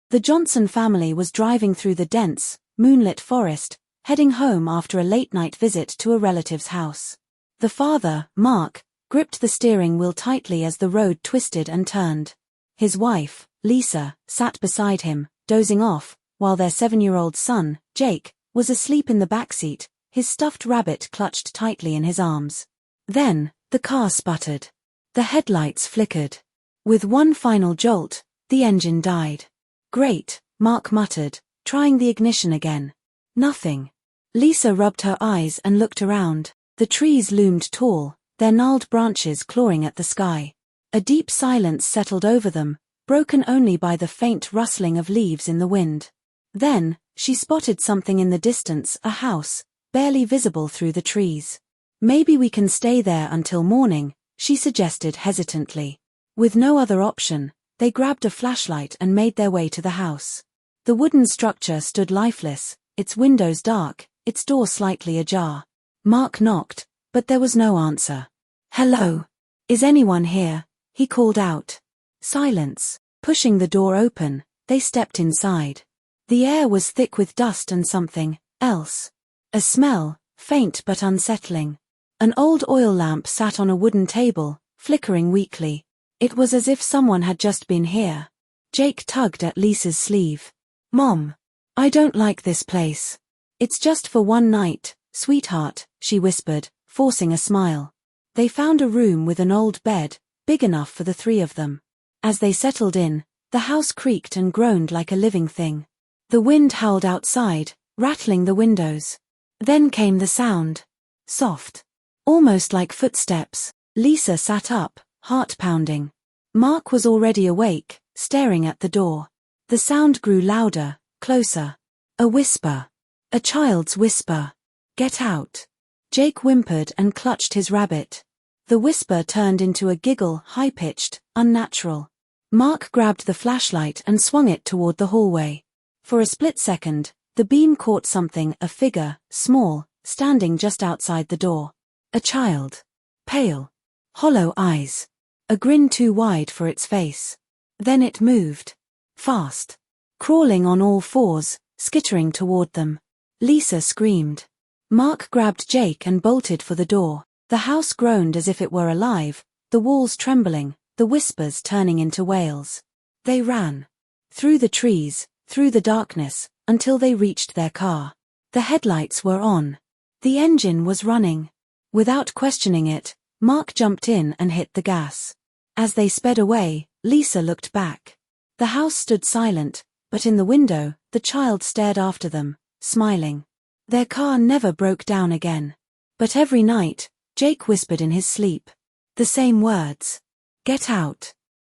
The Johnson family was driving through the dense, moonlit forest, heading home after a late-night visit to a relative's house. The father, Mark, gripped the steering wheel tightly as the road twisted and turned. His wife, Lisa, sat beside him, dozing off, while their 7-year-old son, Jake, was asleep in the backseat, his stuffed rabbit clutched tightly in his arms. Then, the car sputtered. The headlights flickered. With one final jolt, the engine died. "Great," Mark muttered, trying the ignition again. Nothing. Lisa rubbed her eyes and looked around. The trees loomed tall, their gnarled branches clawing at the sky. A deep silence settled over them, broken only by the faint rustling of leaves in the wind. Then, she spotted something in the distance, a house, barely visible through the trees. "Maybe we can stay there until morning," she suggested hesitantly. With no other option, they grabbed a flashlight and made their way to the house. The wooden structure stood lifeless, its windows dark, its door slightly ajar. Mark knocked, but there was no answer. "Hello? Is anyone here?" he called out. Silence. Pushing the door open, they stepped inside. The air was thick with dust and something else. A smell, faint but unsettling. An old oil lamp sat on a wooden table, flickering weakly. It was as if someone had just been here. Jake tugged at Lisa's sleeve. "Mom, I don't like this place." "It's just for one night, sweetheart," she whispered, forcing a smile. They found a room with an old bed, big enough for the three of them. As they settled in, the house creaked and groaned like a living thing. The wind howled outside, rattling the windows. Then came the sound. Soft. Almost like footsteps. Lisa sat up, heart pounding. Mark was already awake, staring at the door. The sound grew louder, closer. A whisper. A child's whisper. "Get out." Jake whimpered and clutched his rabbit. The whisper turned into a giggle, high-pitched, unnatural. Mark grabbed the flashlight and swung it toward the hallway. For a split second, the beam caught something, a figure, small, standing just outside the door. A child. Pale. Hollow eyes. A grin too wide for its face. Then it moved. Fast. Crawling on all fours, skittering toward them. Lisa screamed. Mark grabbed Jake and bolted for the door. The house groaned as if it were alive, the walls trembling, the whispers turning into wails. They ran. Through the trees, through the darkness, until they reached their car. The headlights were on. The engine was running. Without questioning it, Mark jumped in and hit the gas. As they sped away, Lisa looked back. The house stood silent, but in the window, the child stared after them, smiling. Their car never broke down again. But every night, Jake whispered in his sleep. The same words. "Get out."